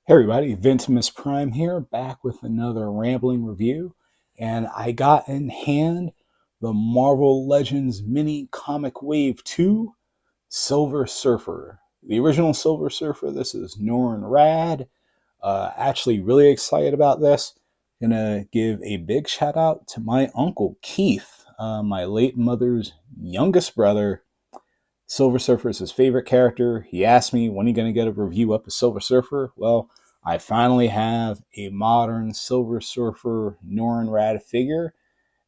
Hey everybody, Ventimus Prime here, back with another rambling review. And I got in hand the Marvel Legends Mini Comic Wave 2 Silver Surfer. The original Silver Surfer, this is Norrin Radd. Actually really excited about this. Gonna give a big shout out to my uncle Keith, my late mother's youngest brother. Silver Surfer is his favorite character. He asked me, when are you going to get a review up of Silver Surfer? Well, I finally have a modern Silver Surfer Norrin Radd figure,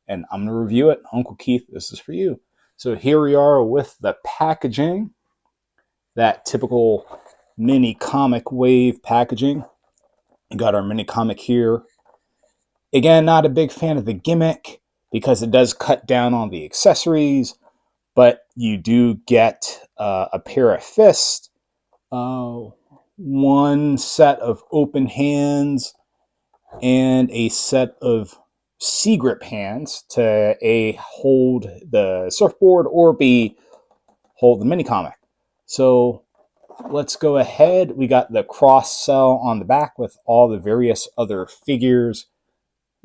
and I'm going to review it. Uncle Keith, this is for you. So here we are with the packaging, that typical mini comic wave packaging. We got our mini comic here. Again, not a big fan of the gimmick because it does cut down on the accessories, but you do get a pair of fists, one set of open hands, and a set of C grip hands to A, hold the surfboard, or B, hold the mini comic. So let's go ahead. We got the cross cell on the back with all the various other figures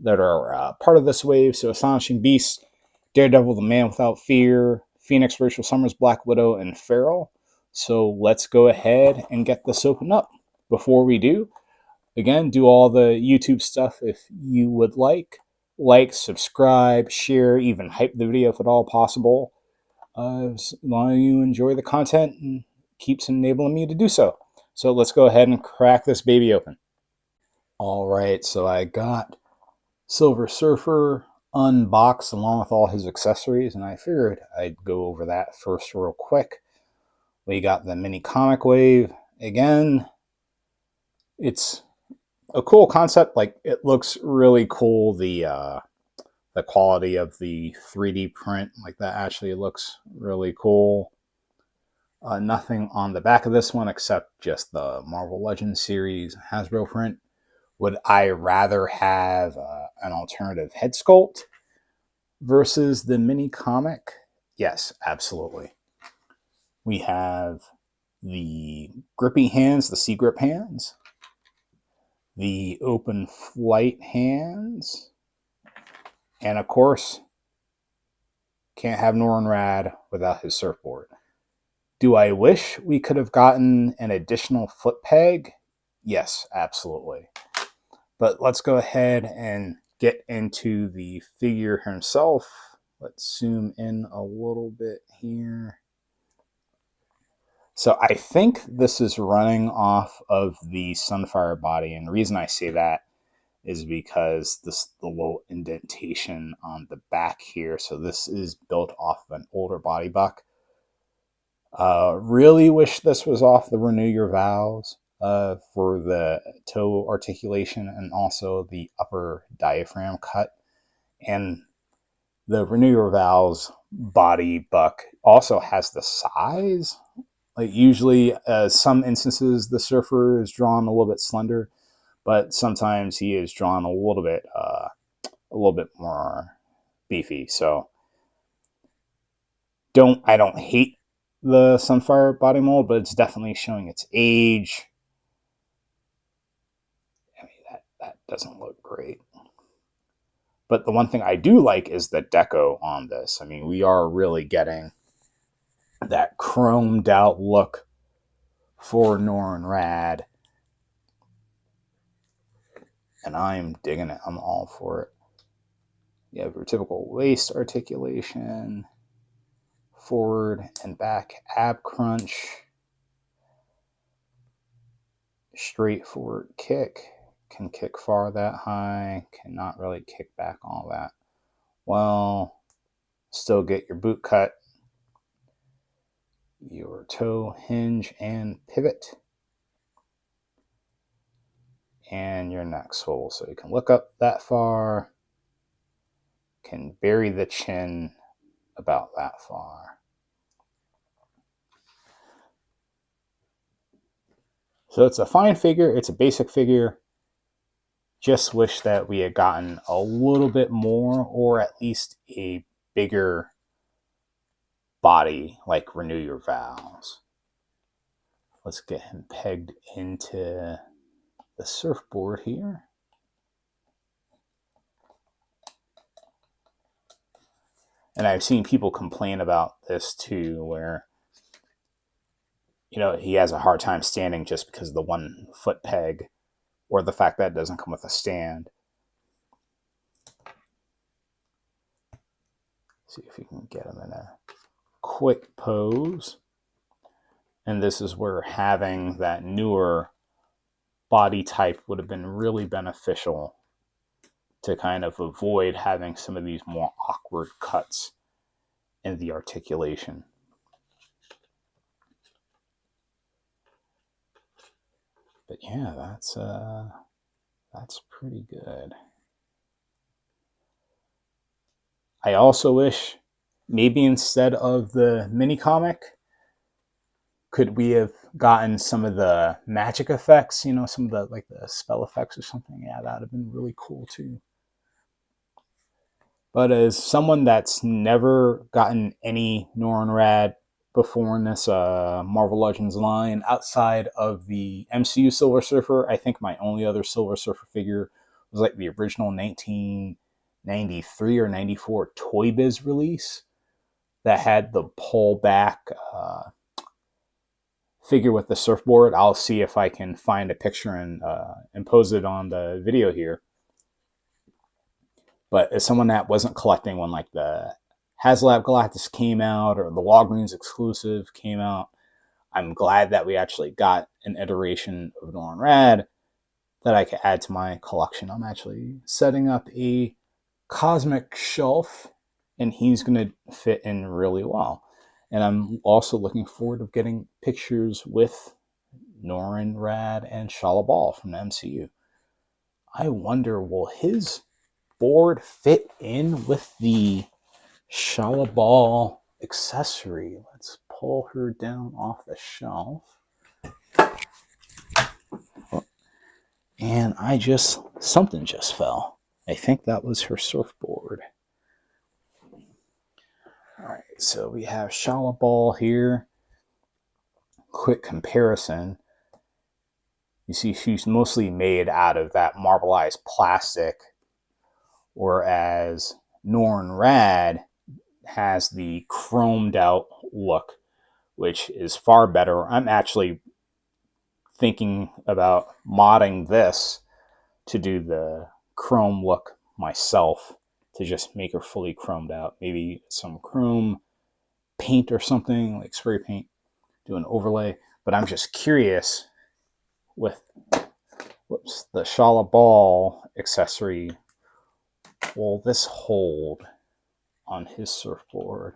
that are part of this wave. So Astonishing Beast, Daredevil, the Man Without Fear, Phoenix, Rachel Summers, Black Widow, and Feral. So let's go ahead and get this open up. Before we do, again, do all the YouTube stuff if you would like. Like, subscribe, share, even hype the video if at all possible. As long as you enjoy the content and keeps enabling me to do so. So let's go ahead and crack this baby open. All right, so I got Silver Surfer unboxed along with all his accessories, and I figured I'd go over that first real quick. We got the mini comic wave. Again, it's a cool concept. Like, it looks really cool. The quality of the 3D print, like that, actually looks really cool. Nothing on the back of this one except just the Marvel Legends series Hasbro print. Would I rather have an alternative head sculpt versus the mini comic? Yes, absolutely. We have the grippy hands, the C grip hands, the open flight hands, and of course, can't have Norrin Radd without his surfboard. Do I wish we could have gotten an additional foot peg? Yes, absolutely. But let's go ahead and get into the figure himself. Let's zoom in a little bit here. So I think this is running off of the Sunfire body, and the reason I say that is because the little indentation on the back here. So this is built off of an older body buck. Really wish this was off the Renew Your Vows for the toe articulation and also the upper diaphragm cut. And the Renew Your Vows body buck also has the size. Like, usually, some instances, the surfer is drawn a little bit slender, but sometimes he is drawn a little bit more beefy. So I don't hate the Sunfire body mold, but it's definitely showing its age. I mean, that doesn't look great. But the one thing I do like is the deco on this. I mean, we are really getting that chromed out look for Norrin Radd, and I'm digging it. I'm all for it. You have your typical waist articulation, forward and back ab crunch, straightforward kick, can kick far that high, cannot really kick back all that well, still get your boot cut, your toe hinge and pivot, and your neck swivel. So you can look up that far, can bury the chin about that far. So it's a fine figure. It's a basic figure. Just wish that we had gotten a little bit more, or at least a bigger body like Renew Your Vows. Let's get him pegged into the surfboard here. And I've seen people complain about this too, where, you know, he has a hard time standing just because of the 1 foot peg, or the fact that it doesn't come with a stand. See if you can get him in a quick pose. And this is where having that newer body type would have been really beneficial to kind of avoid having some of these more awkward cuts in the articulation. But yeah, that's pretty good. I also wish maybe instead of the mini comic, could we have gotten some of the magic effects, you know, some of the like the spell effects or something? Yeah, that would have been really cool too. But as someone that's never gotten any Norrin Radd before in this Marvel Legends line, outside of the MCU Silver Surfer, I think my only other Silver Surfer figure was like the original 1993 or 94 Toy Biz release that had the pull back figure with the surfboard. I'll see if I can find a picture and pose it on the video here. But as someone that wasn't collecting when like the HasLab Galactus came out or the Walgreens exclusive came out, I'm glad that we actually got an iteration of Norrin Radd that I could add to my collection. I'm actually setting up a cosmic shelf, and he's going to fit in really well. And I'm also looking forward to getting pictures with Norrin Radd and Shala Ball from the MCU. I wonder, will his board fit in with the Shala Ball accessory? Let's pull her down off the shelf. And something just fell. I think that was her surfboard. All right, so we have Shala Ball here. Quick comparison. You see she's mostly made out of that marbleized plastic, whereas Norrin Radd has the chromed out look, which is far better. I'm actually thinking about modding this to do the chrome look myself, to just make her fully chromed out. Maybe some chrome paint or something, like spray paint, do an overlay. But I'm just curious with the Shala Ball accessory, will this hold on his surfboard?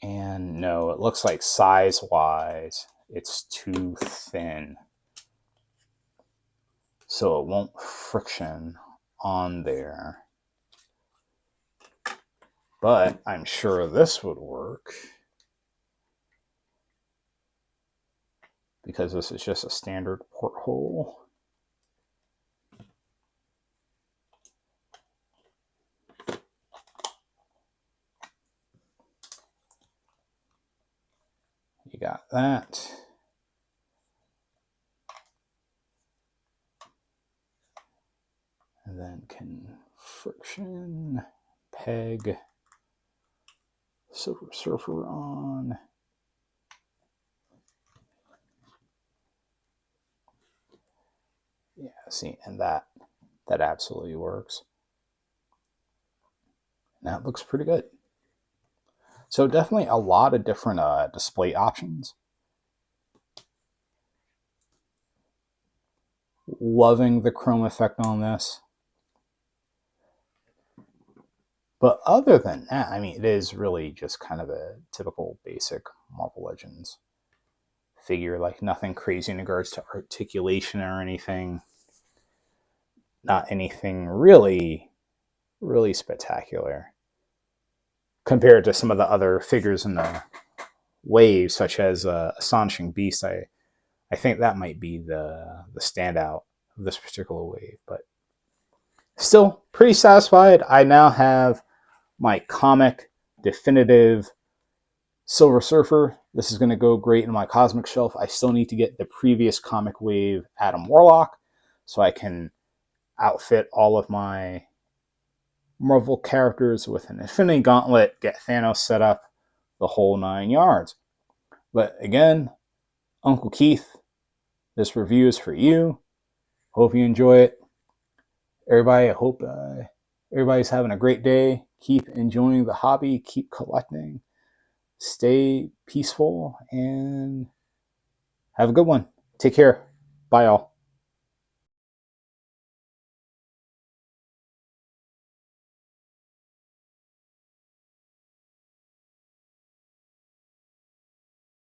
And no, it looks like size-wise, it's too thin. So it won't friction on there. But I'm sure this would work, because this is just a standard porthole. You got that. And then can friction, peg, Silver Surfer on. Yeah, see, and that absolutely works. That looks pretty good. So definitely a lot of different display options. Loving the chrome effect on this. But other than that, I mean, it is really just kind of a typical basic Marvel Legends figure. Like nothing crazy in regards to articulation or anything. Not anything really, really spectacular compared to some of the other figures in the wave, such as Astonishing Beast. I think that might be the standout of this particular wave, but still pretty satisfied. I now have my comic definitive Silver Surfer This is going to go great in my Cosmic Shelf. I still need to get the previous Comic Wave Adam Warlock so I can outfit all of my Marvel characters with an Infinity Gauntlet, get Thanos set up, the whole 9 yards. But again, Uncle Keith, this review is for you. Hope you enjoy it. Everybody, I hope everybody's having a great day. Keep enjoying the hobby. Keep collecting. Stay peaceful and have a good one. Take care. Bye, all.